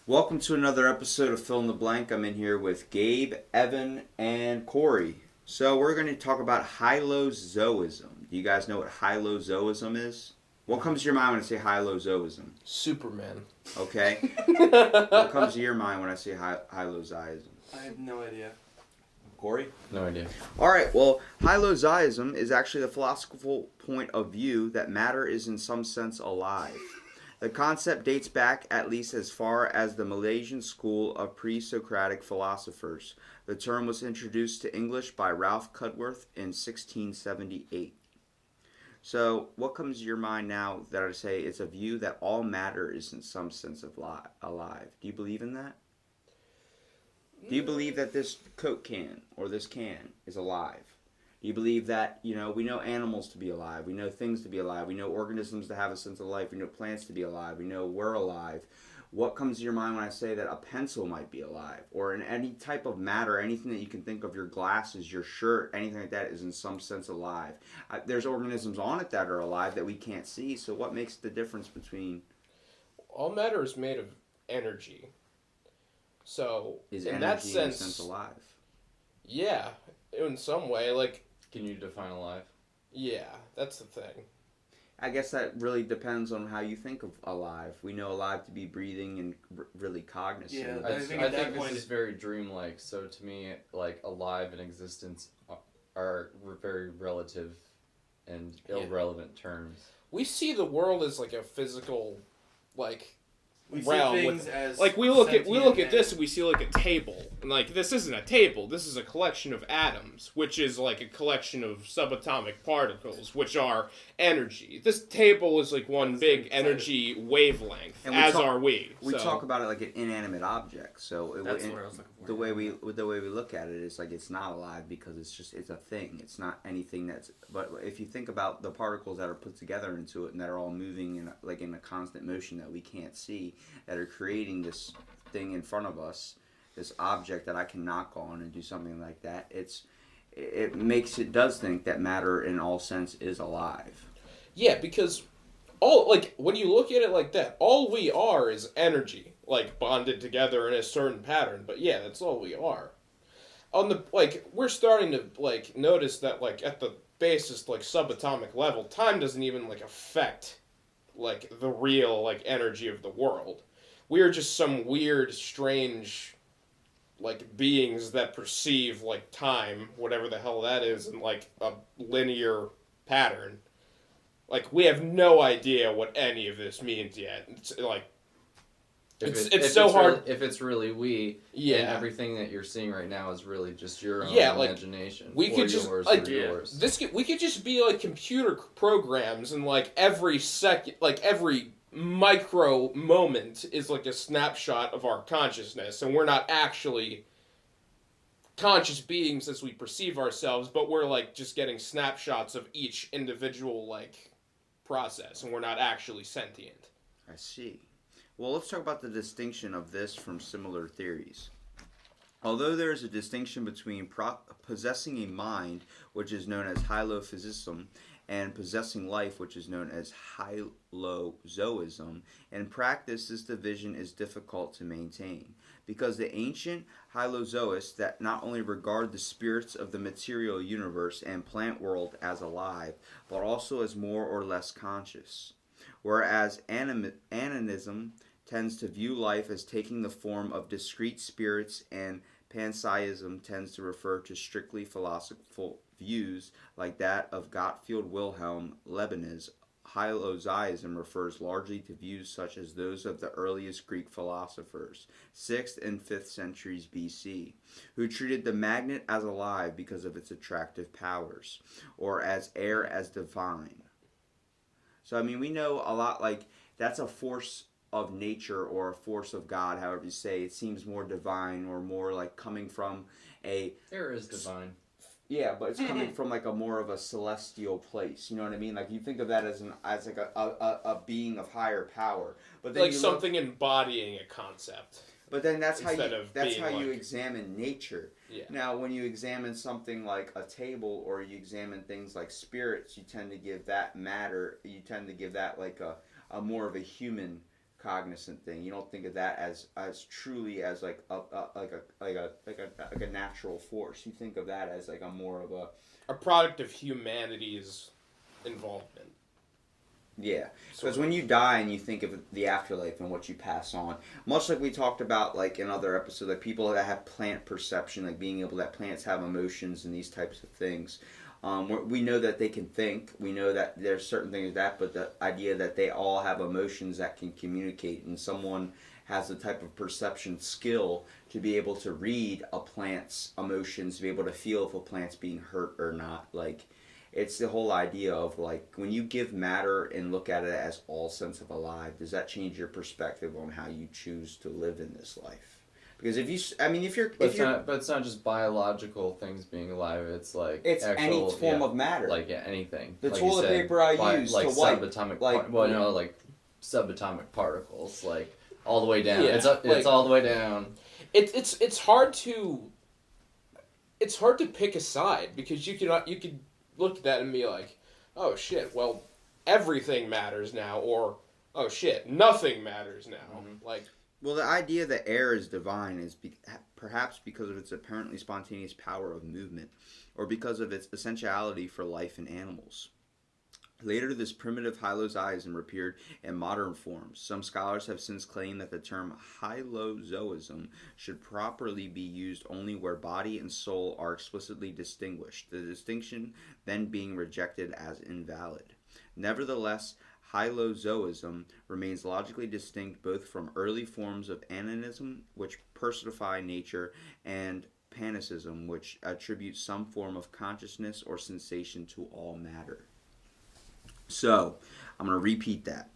Welcome to another episode of Fill in the Blank. I'm in here with Gabe, Evan, and Corey. So we're going to talk about Hylozoism. Do you guys know what Hylozoism is? What comes to your mind when I say Hylozoism? Superman. Okay. What comes to your mind when I say Hylozoism? I have no idea. Corey? No idea. Alright, well, Hylozoism is actually the philosophical point of view that matter is in some sense alive. The concept dates back at least as far as the Milesian school of pre-Socratic philosophers. The term was introduced to English by Ralph Cudworth in 1678. So, what comes to your mind now that I say it's a view that all matter is in some sense of alive? Do you believe in that? Do you believe that this Coke can or this can is alive? Do you believe that, we know animals to be alive, we know things to be alive, we know organisms to have a sense of life, we know plants to be alive, we know we're alive. What comes to your mind when I say that a pencil might be alive? Or in any type of matter, anything that you can think of, your glasses, your shirt, anything like that is in some sense alive. There's organisms on it that are alive that we can't see, so what makes the difference between... All matter is made of energy. So, is in energy that sense, in a sense alive? Yeah, in some way, Can you define alive? Yeah, that's the thing. I guess that really depends on how you think of alive. We know alive to be breathing and really cognizant. Yeah, I think think, at that this point is very dreamlike. So to me, alive and existence are very relative and irrelevant terms. We see the world as a physical, we realm. see things as we look at sentient this and we see a table, and this isn't a table. This is a collection of atoms, which is a collection of subatomic particles, which are energy. This table is one big energy wavelength, And as are we. We talk about it like an inanimate object. So That's what I was looking for. the way we look at it is it's not alive because it's a thing. It's not anything that's. But if you think about the particles that are put together into it and that are all moving in a constant motion that we can't see, that are creating this thing in front of us, this object that I can knock on and do something like that, it does think that matter in all sense is alive. Yeah, because when you look at it like that, all we are is energy, bonded together in a certain pattern. But yeah, that's all we are. On the we're starting to notice that at the basest subatomic level, time doesn't even affect the real energy of the world. We are just some weird, strange beings that perceive time, whatever the hell that is, in a linear pattern. We have no idea what any of this means yet. It's so hard. If it's really we, Yeah. then everything that you're seeing right now is really just your own imagination. We or could just yours or yeah. yours. we could just be computer programs, and every second, every micro moment is a snapshot of our consciousness, and we're not actually conscious beings as we perceive ourselves, but we're just getting snapshots of each individual process, and we're not actually sentient. I see. Well, let's talk about the distinction of this from similar theories. Although there is a distinction between possessing a mind, which is known as Hylozoism, and possessing life, which is known as Hylozoism, in practice this division is difficult to maintain, because the ancient Hylozoists that not only regard the spirits of the material universe and plant world as alive, but also as more or less conscious, whereas animism tends to view life as taking the form of discrete spirits, and panpsychism tends to refer to strictly philosophical views like that of Gottfried Wilhelm Leibniz. Hylozoism refers largely to views such as those of the earliest Greek philosophers, 6th and 5th centuries BC, who treated the magnet as alive because of its attractive powers, or as air as divine. So, we know a lot, that's a force of nature or a force of God, however you say. It seems more divine or more coming from a... Air is divine. Yeah, but it's coming from a more of a celestial place. You know what I mean? You think of that as a being of higher power. But then Something embodying a concept. But then that's how Instead you examine nature. Yeah. Now, when you examine something like a table, or you examine things like spirits, you tend to give that matter. You tend to give that a more of a human cognizant thing. You don't think of that as truly as like a natural force. You think of that as like a more of a product of humanity's involvement. Yeah, because when you die and you think of the afterlife and what you pass on, much like we talked about like in other episodes, like people that have plant perception, like being able that plants have emotions and these types of things. We know that they can think. We know that there's certain things but the idea that they all have emotions that can communicate, and someone has the type of perception skill to be able to read a plant's emotions, to be able to feel if a plant's being hurt or not. Like, it's the whole idea of like when you give matter and look at it as all sense of alive, does that change your perspective on how you choose to live in this life? Because but it's not just biological things being alive. It's like it's actual, any form of matter. Like anything. The like toilet paper I use like to wipe, subatomic. like like subatomic particles, like all the way down. Yeah, It's all the way down. It's hard to pick a side, because you could look at that and be like, oh shit, well, everything matters now, or oh shit, nothing matters now. Mm-hmm. Like, well, the idea that air is divine is perhaps because of its apparently spontaneous power of movement, or because of its essentiality for life in animals. Later, this primitive Hylozoism appeared in modern forms. Some scholars have since claimed that the term Hylozoism should properly be used only where body and soul are explicitly distinguished, the distinction then being rejected as invalid. Nevertheless, Hylozoism remains logically distinct both from early forms of animism, which personify nature, and panpsychism, which attributes some form of consciousness or sensation to all matter. So, I'm going to repeat that.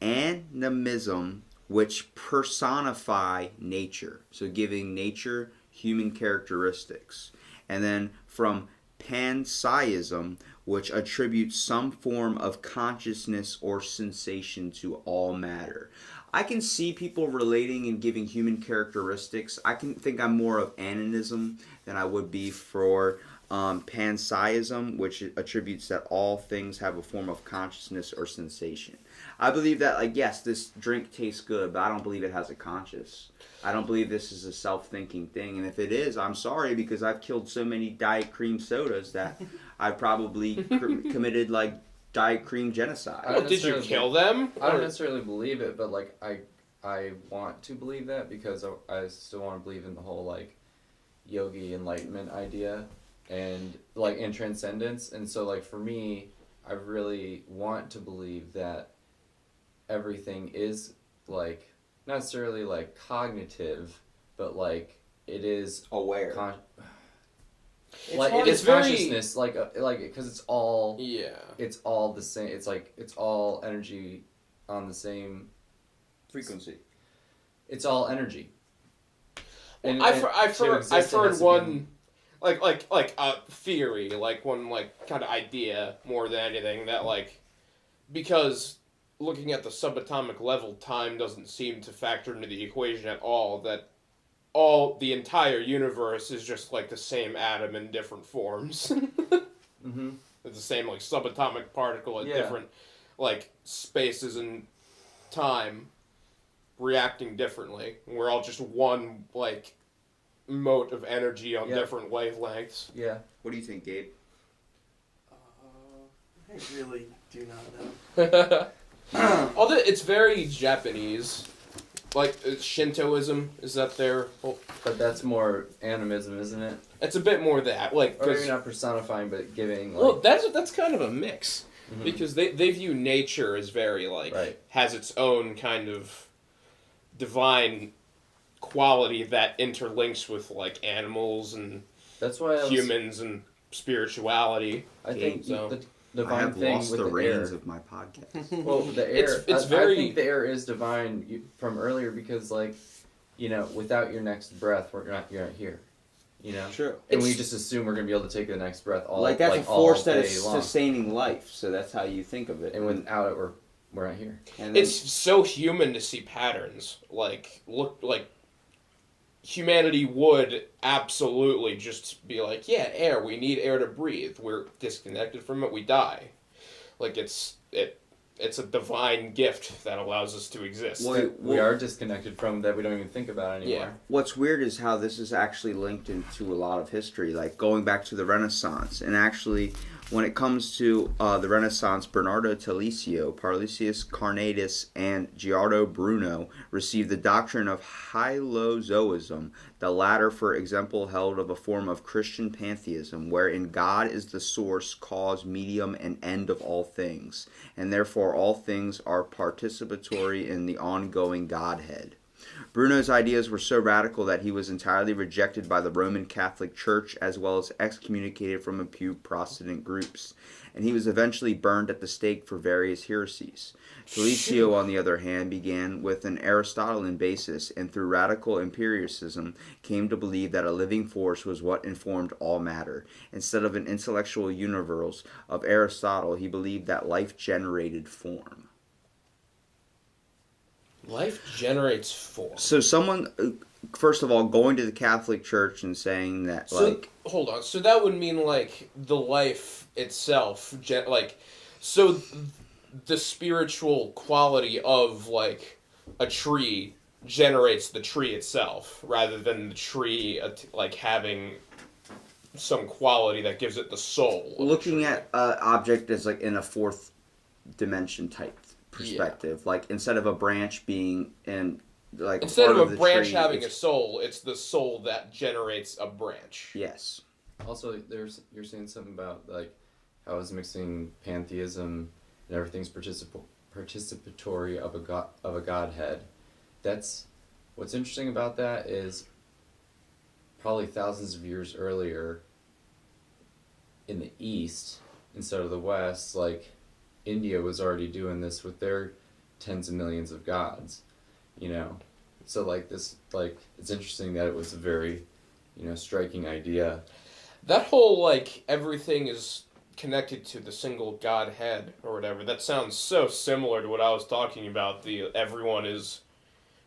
Animism, which personify nature, so giving nature human characteristics. And then from panpsychism, which attributes some form of consciousness or sensation to all matter. I can see people relating and giving human characteristics. I can think I'm more of animism than I would be for panpsychism, which attributes that all things have a form of consciousness or sensation. I believe that, like, yes, this drink tastes good, but I don't believe it has a conscience. I don't believe this is a self-thinking thing, and if it is, I'm sorry, because I've killed so many Diet Cream sodas that I've probably committed, like, Diet Cream genocide. oh, did you kill them? I don't necessarily believe it, but like I want to believe that because I still want to believe in the whole like yogi enlightenment idea and like in transcendence. And so like for me, I really want to believe that everything is like not necessarily like cognitive, but like it is aware. It's consciousness, like because it's all it's all the same. It's like it's all energy on the same frequency. It's all energy. And I've heard one like a theory, like one like kind of idea more than anything, that like because looking at the subatomic level, time doesn't seem to factor into the equation at all. That the entire universe is just like the same atom in different forms. Mm-hmm. It's the same like subatomic particle at different like spaces and time reacting differently. We're all just one like mote of energy on different wavelengths. Yeah. What do you think, Gabe? I really do not know. Although it's very Japanese. Like, Shintoism, is that their... But that's more animism, isn't it? It's a bit more that, like... Or maybe not personifying, but giving, like... Well, that's kind of a mix. Mm-hmm. Because they view nature as very, like... Right. Has its own kind of divine quality that interlinks with, like, animals and that's why humans and spirituality. I think so. The divine I have thing lost with the reins air. of my podcast. Well, the air. It's I very. think the air is divine from earlier because, like, you know, without your next breath, you're not here. You know. True. And we just assume we're gonna be able to take the next breath all like that's like, a force that all is day long. sustaining life. So that's how you think of it. And without it, we're not here. And then, It's so human to see patterns. Like, look, like, humanity would absolutely just be like, yeah, air, we need air to breathe. We're disconnected from it, we die. Like, it's it's a divine gift that allows us to exist. We are disconnected from that. We don't even think about anymore. Yeah. What's weird is how this is actually linked into a lot of history, like going back to the Renaissance. And actually, when it comes to the Renaissance, Bernardo Telesio, Parlucius Carnatus, and Giardo Bruno received the doctrine of Hylozoism, the latter, for example, held of a form of Christian pantheism, wherein God is the source, cause, medium, and end of all things, and therefore all things are participatory in the ongoing Godhead. Bruno's ideas were so radical that he was entirely rejected by the Roman Catholic Church, as well as excommunicated from a few Protestant groups, and he was eventually burned at the stake for various heresies. Telesio, on the other hand, began with an Aristotelian basis, and through radical empiricism came to believe that a living force was what informed all matter. Instead of an intellectual universe of Aristotle, he believed that life generated form. Life generates form. So someone, first of all, going to the Catholic Church and saying that, Hold on. So that would mean, like, the life itself, so the spiritual quality of, like, a tree generates the tree itself, rather than the tree, like, having some quality that gives it the soul. Looking at an object as, like, in a fourth dimension type perspective, like instead of a branch being in like instead of a branch tree, having a soul, it's the soul that generates a branch. Yes. Also, you're saying something about like how I was mixing pantheism and everything's participatory of a godhead. That's what's interesting about that is probably thousands of years earlier in the East instead of the West, like India was already doing this with their tens of millions of gods, you know. So like this, like it's interesting that it was a very, striking idea. That whole like everything is connected to the single Godhead or whatever. That sounds so similar to what I was talking about. The everyone is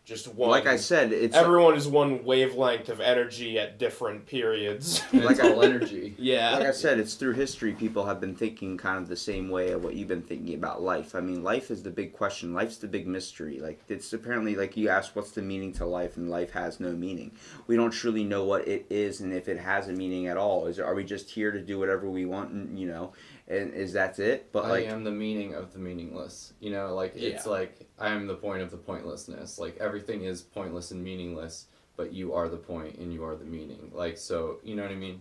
just one. Like I said, everyone is one wavelength of energy at different periods. Like all energy. Yeah. Like I said, it's through history people have been thinking kind of the same way of what you've been thinking about life. I mean, life is the big question. Life's the big mystery. Like it's apparently like you asked, what's the meaning to life, and life has no meaning. We don't truly know what it is and if it has a meaning at all. Are we just here to do whatever we want, and and is that it? But I am the meaning of the meaningless. It's like I am the point of the pointlessness. Like everything is pointless and meaningless, but you are the point and you are the meaning. Like so, you know what I mean?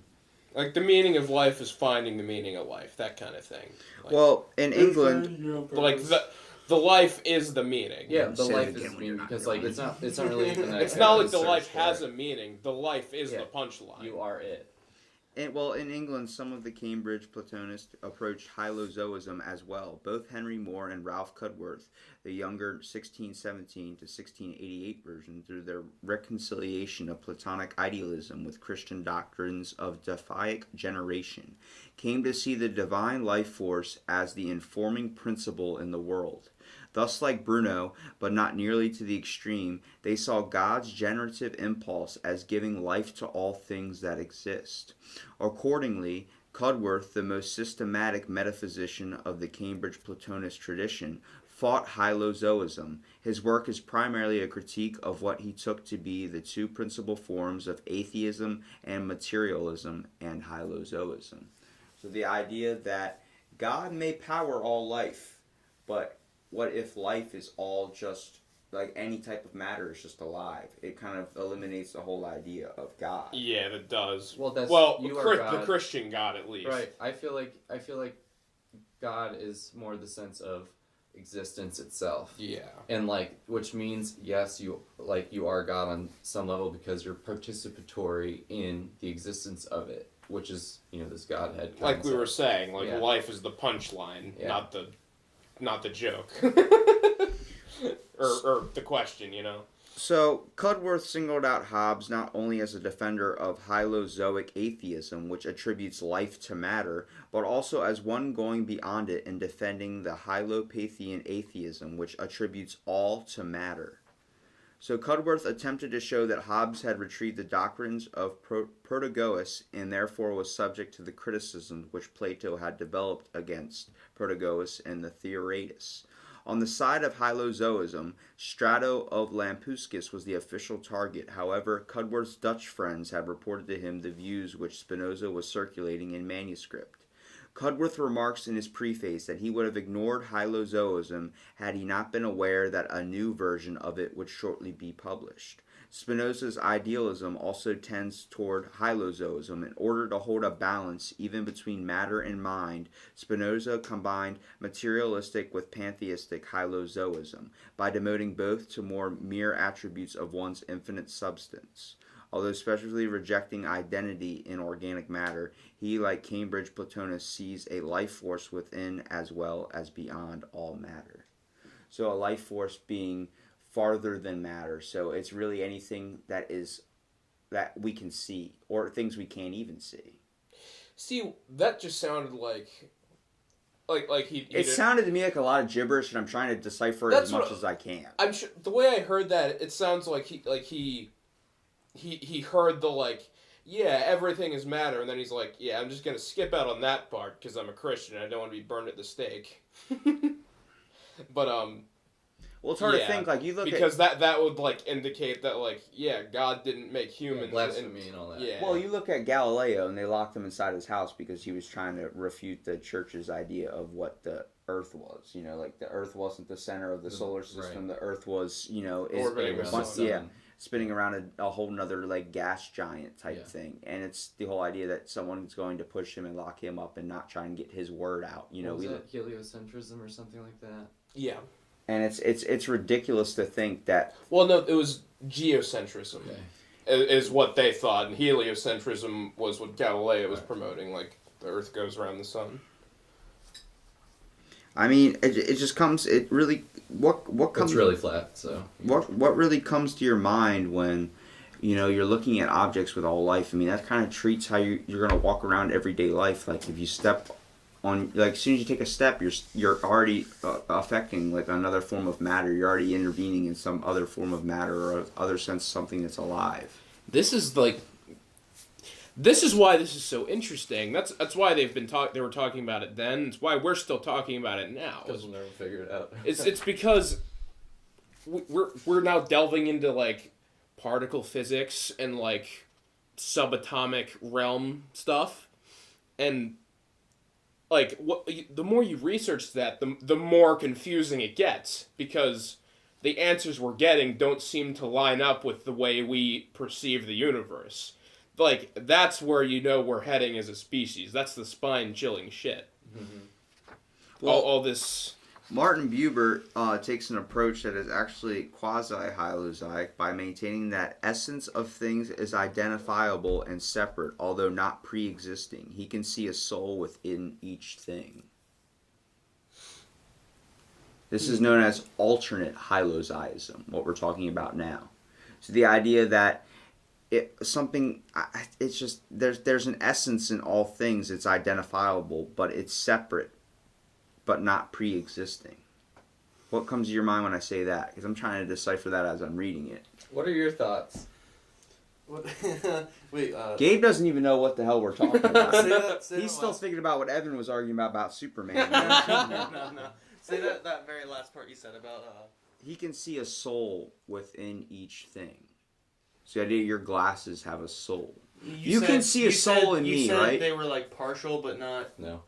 Like the meaning of life is finding the meaning of life, that kind of thing. Like, well, in England, like the life is the meaning. Yeah, the life is the meaning because like it's not really even it's not like the life has a meaning. The life is the punchline. You are it. In England, some of the Cambridge Platonists approached Hylozoism as well. Both Henry More and Ralph Cudworth, the younger 1617 to 1688 version, through their reconciliation of Platonic idealism with Christian doctrines of deific generation, came to see the divine life force as the informing principle in the world. Thus, like Bruno, but not nearly to the extreme, they saw God's generative impulse as giving life to all things that exist. Accordingly, Cudworth, the most systematic metaphysician of the Cambridge Platonist tradition, fought Hylozoism. His work is primarily a critique of what he took to be the two principal forms of atheism and materialism and Hylozoism. So the idea that God may power all life, but what if life is all just, like any type of matter is just alive? It kind of eliminates the whole idea of God. Yeah, that does. Well, that's the Christian God at least. Right. I feel like God is more the sense of existence itself. Yeah. And which means yes, you are God on some level because you're participatory in the existence of it, which is this Godhead concept. Like we were saying, life is the punchline, not the joke. or the question, So, Cudworth singled out Hobbes not only as a defender of Hylozoic atheism, which attributes life to matter, but also as one going beyond it in defending the Hylopathian atheism, which attributes all to matter. So Cudworth attempted to show that Hobbes had retrieved the doctrines of Protagoras and therefore was subject to the criticisms which Plato had developed against Protagoras and the Theaetetus. On the side of Hylozoism, Strato of Lampuscus was the official target. However, Cudworth's Dutch friends have reported to him the views which Spinoza was circulating in manuscript. Cudworth remarks in his preface that he would have ignored Hylozoism had he not been aware that a new version of it would shortly be published. Spinoza's idealism also tends toward Hylozoism. In order to hold a balance even between matter and mind, Spinoza combined materialistic with pantheistic Hylozoism by demoting both to more mere attributes of one's infinite substance. Although specially rejecting identity in organic matter, he, like Cambridge Platonists, sees a life force within as well as beyond all matter. So a life force being farther than matter. So it's really anything that we can see, or things we can't even see. See, that just sounded like he It sounded to me like a lot of gibberish, and I'm trying to decipher it as much as I can. I'm sure the way I heard that, it sounds like he heard the yeah, everything is matter, and then he's like, yeah, I'm just gonna skip out on that part because I'm a Christian and I don't want to be burned at the stake. But well, it's hard to think. Like you look because that would indicate that yeah, God didn't make humans, blasphemy and all that. Yeah. Well, you look at Galileo, and they locked him inside his house because he was trying to refute the church's idea of what the Earth was. You know, like the Earth wasn't the center of the solar system. Right. The Earth was, orbiting around the sun. Spinning around a whole nother gas giant type thing. And it's the whole idea that someone's going to push him and lock him up and not try and get his word out. Was that heliocentrism or something like that? Yeah. And it's ridiculous to think that. Well, no, it was geocentrism. Okay. Is what they thought, and heliocentrism was what Galileo was promoting. Like the Earth goes around the sun. I mean, it just comes. It really what comes. It's really flat. So what really comes to your mind when, you're looking at objects with all life? I mean, that kind of treats how you're gonna walk around everyday life. Like if you step on, as soon as you take a step, you're already affecting another form of matter. You're already intervening in some other form of matter or other sense something that's alive. This is why this is so interesting. That's why they were talking about it then. It's why we're still talking about it now. Because we'll never figure it out. It's because we're now delving into particle physics and subatomic realm stuff, and the more you research that, the more confusing it gets, because the answers we're getting don't seem to line up with the way we perceive the universe. That's where we're heading as a species. That's the spine-chilling shit. Mm-hmm. All this... Martin Buber takes an approach that is actually quasi-hylozoic by maintaining that essence of things is identifiable and separate, although not pre-existing. He can see a soul within each thing. This is known as alternate hylozoism, what we're talking about now. So the idea that it's just there's an essence in all things. It's identifiable, but it's separate, but not pre-existing. What comes to your mind when I say that? Because I'm trying to decipher that as I'm reading it. What are your thoughts? What? Wait. Gabe doesn't even know what the hell we're talking about. Say He's still thinking about what Evan was arguing about Superman. No. Say that very last part you said about. He can see a soul within each thing. So the idea your glasses have a soul. You can see a soul in me, right? They were partial, but not. No.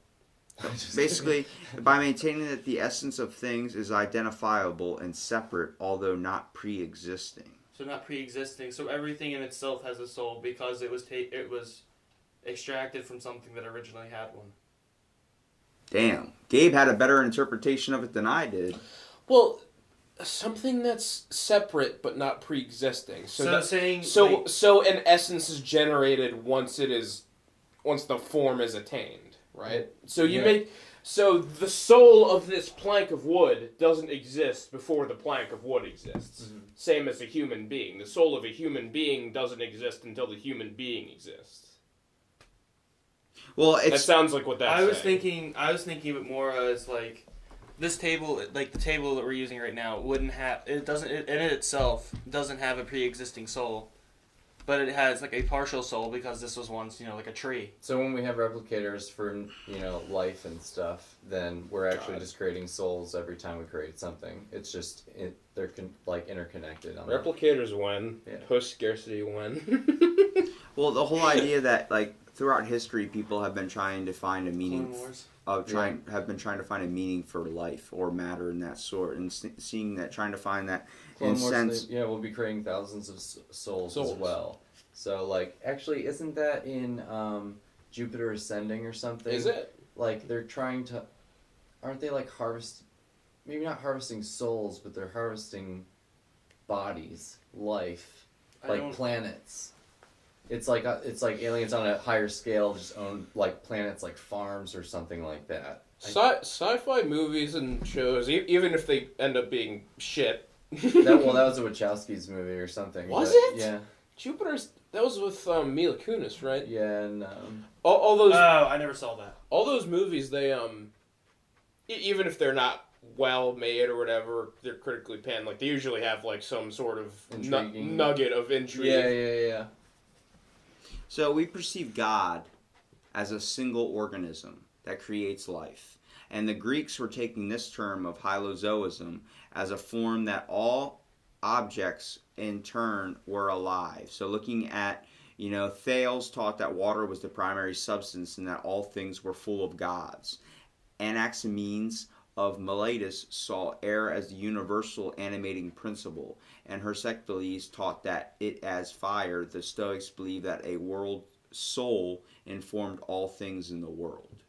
Basically, by maintaining that the essence of things is identifiable and separate, although not pre-existing. So not pre-existing. So everything in itself has a soul because it was extracted from something that originally had one. Damn, Gabe had a better interpretation of it than I did. Well, something that's separate but not pre-existing. So an essence is generated once the form is attained. Right? So so the soul of this plank of wood doesn't exist before the plank of wood exists. Mm-hmm. Same as a human being. The soul of a human being doesn't exist until the human being exists. Well, that sounds like what that's I was thinking of it more as this table, the table that we're using right now, in itself doesn't have a pre-existing soul. but it has like a partial soul because this was once, like a tree. So when we have replicators for, life and stuff, then we're actually just creating souls every time we create something. It's just, they're interconnected. Replicators when, Yeah. post-scarcity when. Well, the whole idea that throughout history, people have been trying to find a meaning. Clone Wars. Have been trying to find a meaning for life or matter in that sort, and seeing that, trying to find that Clone in Wars, sense. we'll be creating thousands of souls as well. So, actually, isn't that in Jupiter Ascending or something? Is it? They're trying to... Aren't they, maybe not harvesting souls, but they're harvesting bodies, life, planets. It's like aliens on a higher scale just own planets like farms or something like that. Sci-fi movies and shows, even if they end up being shit. That was a Wachowski's movie or something. Was it? Yeah. Jupiter's, that was with Mila Kunis, right? Yeah, and all those. Oh, I never saw that. All those movies, they even if they're not well made or whatever, they're critically panned. They usually have some sort of nugget of intrigue. Yeah. So we perceive God as a single organism that creates life. And the Greeks were taking this term of Hylozoism as a form that all objects in turn were alive. So looking at, Thales taught that water was the primary substance and that all things were full of gods. Anaximenes of Miletus saw air as the universal animating principle, and Heracles taught that it as fire. The Stoics believed that a world soul informed all things in the world.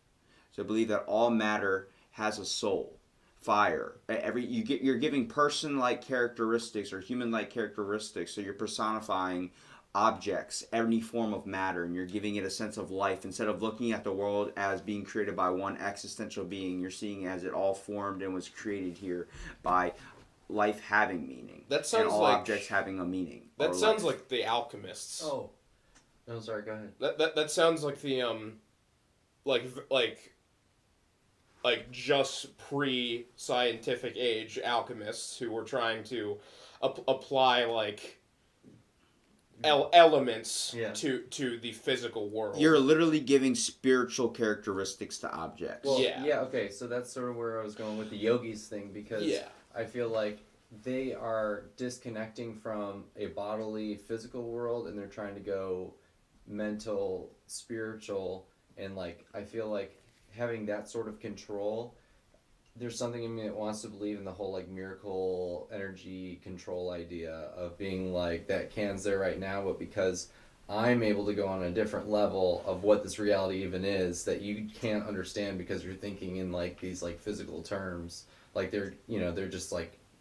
So believe that all matter has a soul. Fire. You're giving person-like characteristics or human-like characteristics, so you're personifying objects, any form of matter, and you're giving it a sense of life. Instead of looking at the world as being created by one existential being, you're seeing as it all formed and was created here by life having meaning. That sounds and all like objects having a meaning. That sounds like the alchemists. Oh. No, sorry, go ahead. That sounds like the just pre-scientific age alchemists who were trying to apply elements to the physical world. You're literally giving spiritual characteristics to objects. Well, okay, so that's sort of where I was going with the yogis thing, because I feel like they are disconnecting from a bodily physical world and they're trying to go mental, spiritual, and I feel like having that sort of control, there's something in me that wants to believe in the whole miracle energy control idea of being that can's there right now, but because I'm able to go on a different level of what this reality even is that you can't understand because you're thinking in these physical terms, they're just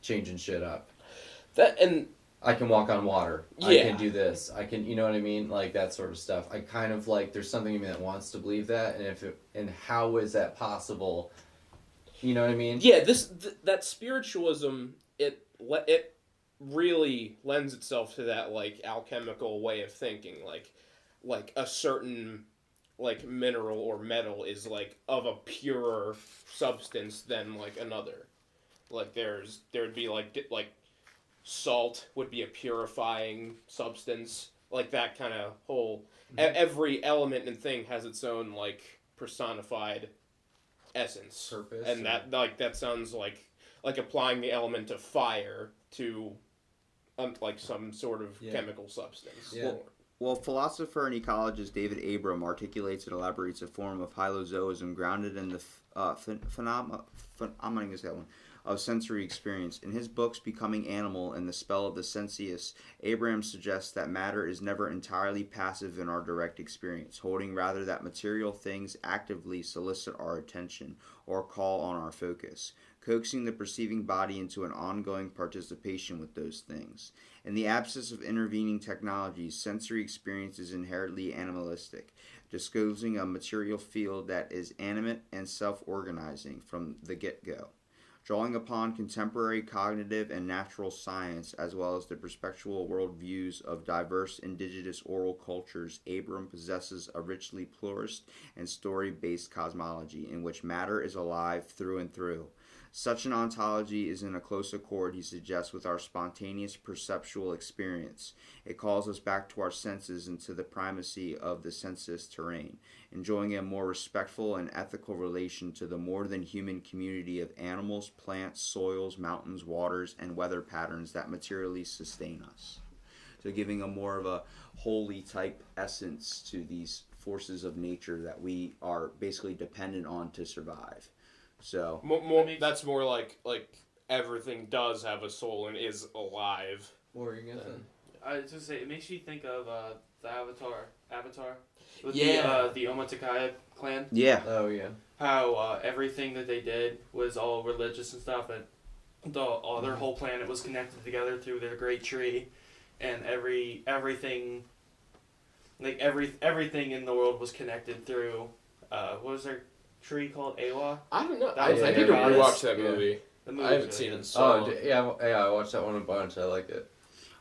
changing shit up. That and I can walk on water. Yeah. I can do this. I can, you know what I mean? That sort of stuff. I kind of there's something in me that wants to believe that, and how is that possible? You know what I mean? Yeah, that spiritualism, it really lends itself to that alchemical way of thinking, like a certain mineral or metal is of a purer substance than another. There'd be salt would be a purifying substance, that kind of whole. Every element and thing has its own personified essence, purpose, and that sounds like applying the element of fire to some sort of chemical substance. Yeah. Well, philosopher and ecologist David Abram articulates and elaborates a form of Hylozoism grounded in the phenomena of sensory experience. In his books Becoming Animal and The Spell of the Sensuous, Abraham suggests that matter is never entirely passive in our direct experience, holding rather that material things actively solicit our attention or call on our focus, coaxing the perceiving body into an ongoing participation with those things. In the absence of intervening technologies, sensory experience is inherently animalistic, disclosing a material field that is animate and self-organizing from the get-go. Drawing upon contemporary cognitive and natural science, as well as the perspectual worldviews of diverse indigenous oral cultures, Abram possesses a richly pluralist and story-based cosmology in which matter is alive through and through. Such an ontology is in a close accord, he suggests, with our spontaneous perceptual experience. It calls us back to our senses and to the primacy of the sensuous terrain, enjoying a more respectful and ethical relation to the more than human community of animals, plants, soils, mountains, waters, and weather patterns that materially sustain us. So giving a more of a holy type essence to these forces of nature that we are basically dependent on to survive. So that's more like everything does have a soul and is alive. What were you gonna say? I was just say it makes me think of the Avatar, with Yeah. the Omaticaya clan. yeah, Oh yeah. How everything that they did was all religious and stuff, and their whole planet was connected together through their great tree, and everything in the world was connected through what was their tree called? Awa? I don't know. That was I like need a to goddess. rewatch that Yeah. movie. The movie I haven't was seen really it. good. So I watched that one a bunch. I liked it.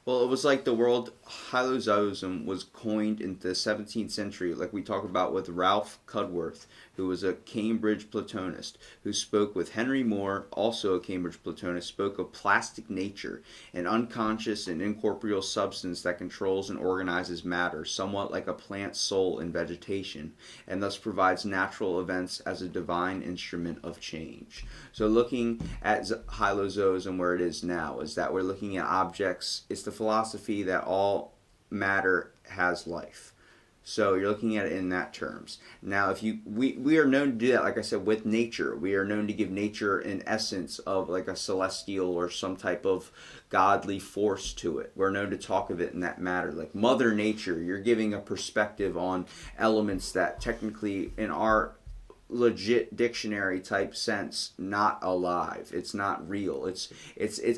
well, it was like the world Hylozoism was coined in the 17th century, like we talked about with Ralph Cudworth, who was a Cambridge Platonist, who spoke with Henry Moore, also a Cambridge Platonist, spoke of plastic nature, an unconscious and incorporeal substance that controls and organizes matter, somewhat like a plant's soul in vegetation, and thus provides natural events as a divine instrument of change. So looking at Hylozoism where it is now, is that we're looking at objects. It's the philosophy that all matter has life. So you're looking at it in that terms. Now, we are known to do that, like I said, with nature. We are known to give nature an essence of like a celestial or some type of godly force to it. We're known to talk of it in that matter. Like Mother Nature, you're giving a perspective on elements that technically in our legit dictionary type sense not alive. It's not real. It's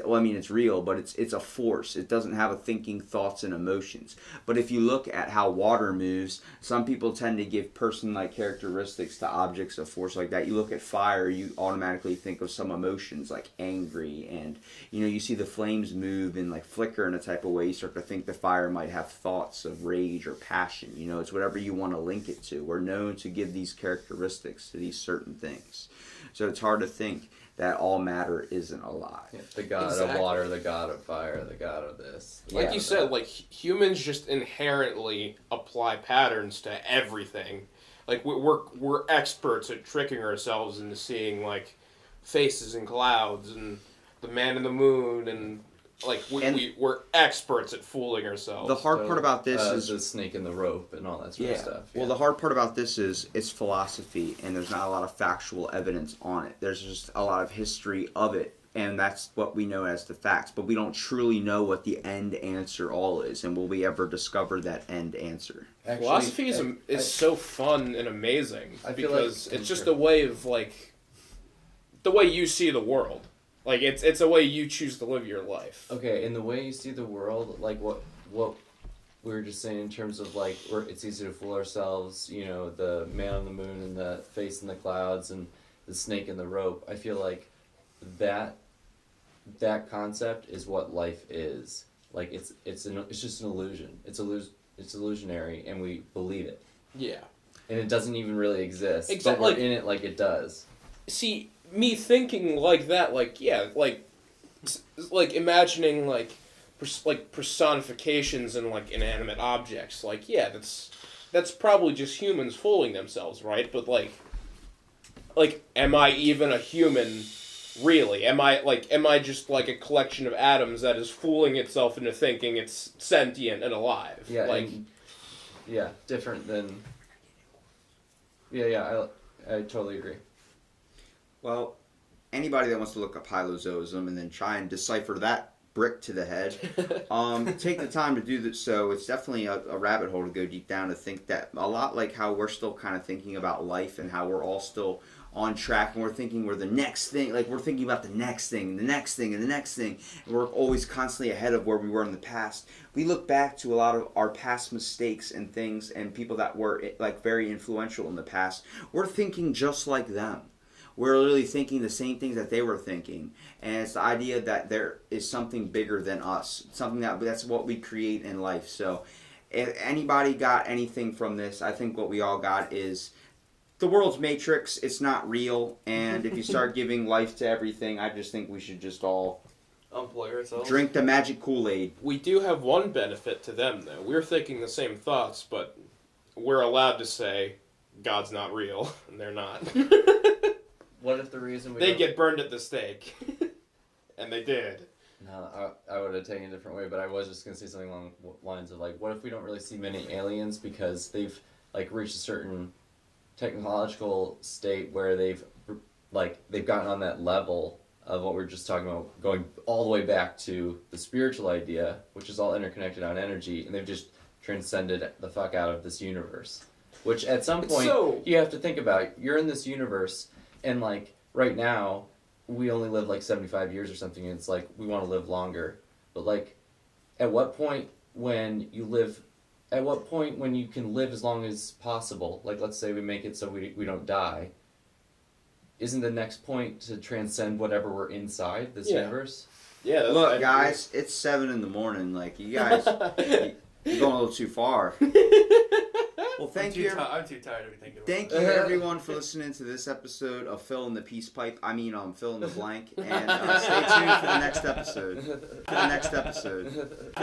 well, I mean it's real, but it's a force. It doesn't have a thinking, thoughts, and emotions. But if you look at how water moves, some people tend to give person-like characteristics to objects of force like that. You look at fire, you automatically think of some emotions like angry, and you see the flames move and like flicker in a type of way. You start to think the fire might have thoughts of rage or passion. It's whatever you want to link it to. We're known to give these characteristics to these certain things. So it's hard to think that all matter isn't alive. Yeah, the god Exactly. of water, the god of fire, the god of this. like Yeah, you said, like humans just inherently apply patterns to everything. Like we're experts at tricking ourselves into seeing like faces in clouds and the man in the moon, and like we're experts at fooling ourselves. The hard part about this is the snake in the rope and all that sort of stuff. Well, the hard part about this is it's philosophy, and there's not a lot of factual evidence on it. There's just a lot of history of it, and that's what we know as the facts. But we don't truly know what the end answer all is, and will we ever discover that end answer? Actually, Philosophy is so fun and amazing I feel because like- it's just a way of like the way you see the world. Like it's a way you choose to live your life. Okay, in the way you see the world, like what we were just saying in terms of like it's easy to fool ourselves, the man on the moon and the face in the clouds and the snake in the rope. I feel like that concept is what life is. Like it's just an illusion. It's illusionary, and we believe it. Yeah. And it doesn't even really exist. Exactly. But we're in it like it does. See, me thinking like that, like yeah, like imagining like personifications and like inanimate objects, like yeah, that's probably just humans fooling themselves, right? But like am I even a human really? Am I just like a collection of atoms that is fooling itself into thinking it's sentient and alive? Yeah, like different than. Yeah, I totally agree. Well, anybody that wants to look up Hylozoism and then try and decipher that brick to the head, take the time to do that. So it's definitely a rabbit hole to go deep down to think that a lot like how we're still kind of thinking about life and how we're all still on track and we're thinking we're the next thing, like we're thinking about the next thing, the next thing, and the next thing, and we're always constantly ahead of where we were in the past. We look back to a lot of our past mistakes and things and people that were like very influential in the past. We're thinking just like them. We're literally thinking the same things that they were thinking, and it's the idea that there is something bigger than us, something that's what we create in life. So if anybody got anything from this, I think what we all got is the world's matrix. It's not real, and if you start giving life to everything, I just think we should just all Unplug ourselves. drink the magic Kool-Aid. We do have one benefit to them, though. We're thinking the same thoughts, but we're allowed to say God's not real, and they're not. What if the reason we They don't- get burned at the stake. And they did. No, I would have taken it a different way, but I was just gonna say something along the lines of like, what if we don't really see many aliens because they've like reached a certain technological state where they've gotten on that level of what we're just talking about, going all the way back to the spiritual idea, which is all interconnected on energy, and they've just transcended the fuck out of this universe. Which at some point you have to think about. You're in this universe, and like right now, we only live like 75 years or something, and it's like we want to live longer. But like, at what point when you can live as long as possible, like let's say we make it so we don't die, isn't the next point to transcend whatever we're inside this universe? Yeah. Look, guys, it's 7 a.m. Like, you guys, you're going a little too far. Well, thank you. I'm too tired of thinking about Thank you, everyone, for listening to this episode of Fill in the Peace Pipe. Fill in the Blank. And stay tuned for the next episode.